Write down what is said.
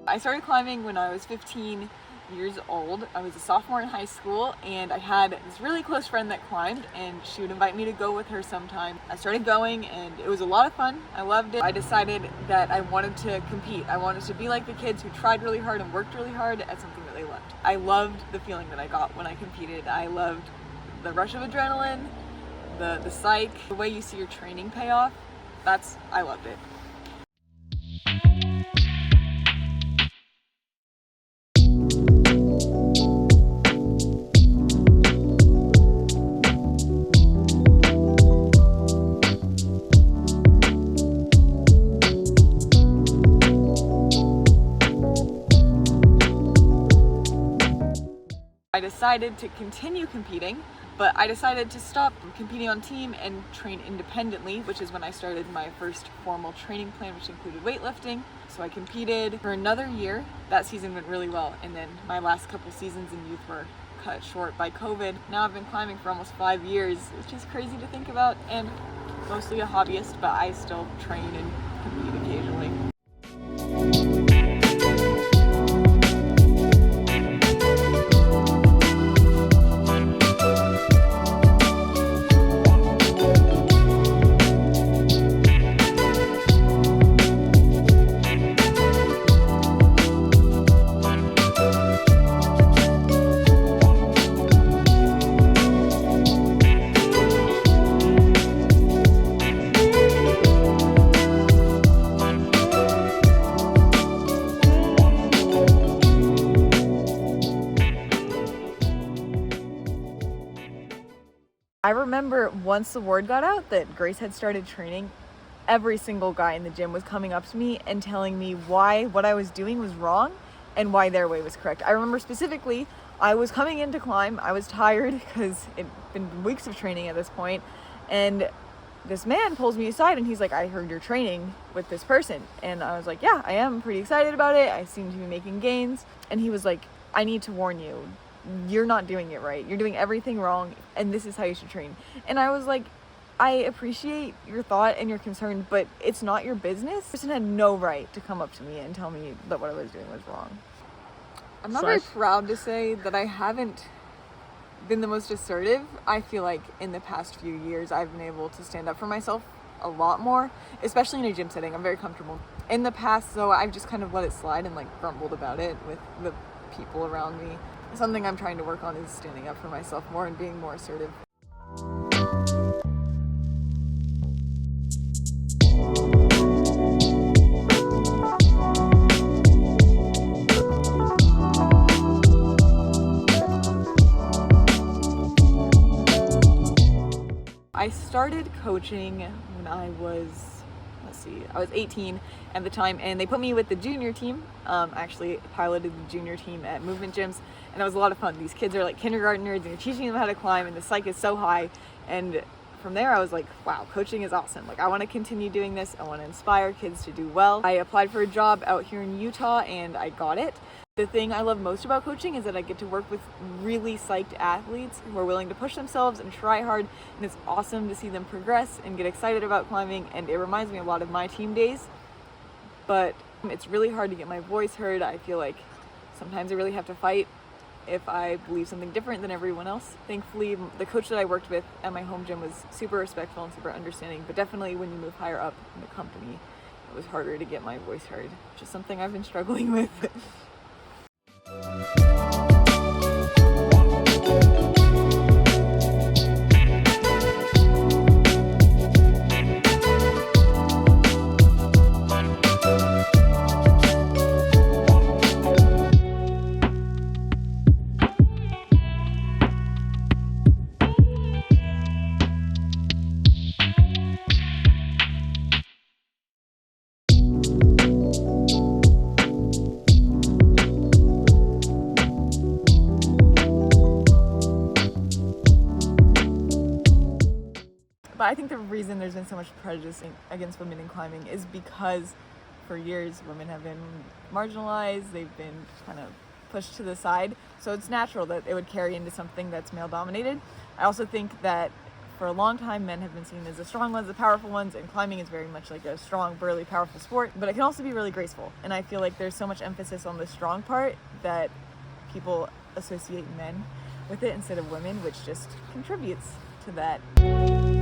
I started climbing when I was 15 years old. I was a sophomore in high school, and I had this really close friend that climbed, and she would invite me to go with her sometime. I started going, and it was a lot of fun. I loved it. I decided that I wanted to compete. I wanted to be like the kids who tried really hard and worked really hard at something that they loved. I loved the feeling that I got when I competed. I loved the rush of adrenaline, the psych, the way you see your training pay off. I loved it. I decided to continue competing, but I decided to stop competing on team and train independently, which is when I started my first formal training plan, which included weightlifting. So I competed for another year. That season went really well, and then my last couple seasons in youth were cut short by COVID. Now I've been climbing for almost 5 years, which is crazy to think about, and mostly a hobbyist, but I still train and compete occasionally. I remember once the word got out that Grace had started training, every single guy in the gym was coming up to me and telling me why what I was doing was wrong and why their way was correct. I remember specifically, I was coming in to climb. I was tired because it'd been weeks of training at this point, and this man pulls me aside and he's like, I heard you're training with this person. And I was like, yeah, I am pretty excited about it. I seem to be making gains. And he was like, I need to warn you. You're not doing it right. You're doing everything wrong, and this is how you should train. And I was like, I appreciate your thought and your concern, but it's not your business. This person had no right to come up to me and tell me that what I was doing was wrong. I'm not very proud to say that I haven't been the most assertive. I feel like in the past few years, I've been able to stand up for myself a lot more, especially in a gym setting. I'm very comfortable. In the past, though, I've just kind of let it slide and like grumbled about it with the people around me. Something I'm trying to work on is standing up for myself more and being more assertive. I started coaching when I was 18 at the time, and they put me with the junior team. Actually piloted the junior team at movement gyms, and it was a lot of fun. These kids are like kindergartners, and you're teaching them how to climb, and the psych is so high. And from there I was like, wow, coaching is awesome. Like, I want to continue doing this. I want to inspire kids to do well. I applied for a job out here in Utah, and I got it. The thing I love most about coaching is that I get to work with really psyched athletes who are willing to push themselves and try hard, and it's awesome to see them progress and get excited about climbing, and it reminds me a lot of my team days. But it's really hard to get my voice heard. I feel like sometimes I really have to fight if I believe something different than everyone else. Thankfully, the coach that I worked with at my home gym was super respectful and super understanding, but definitely when you move higher up in the company, it was harder to get my voice heard, which is something I've been struggling with. But I think the reason there's been so much prejudice against women in climbing is because for years women have been marginalized, they've been kind of pushed to the side. So it's natural that it would carry into something that's male dominated. I also think that for a long time, men have been seen as the strong ones, the powerful ones, and climbing is very much like a strong, burly, powerful sport, but it can also be really graceful. And I feel like there's so much emphasis on the strong part that people associate men with it instead of women, which just contributes to that.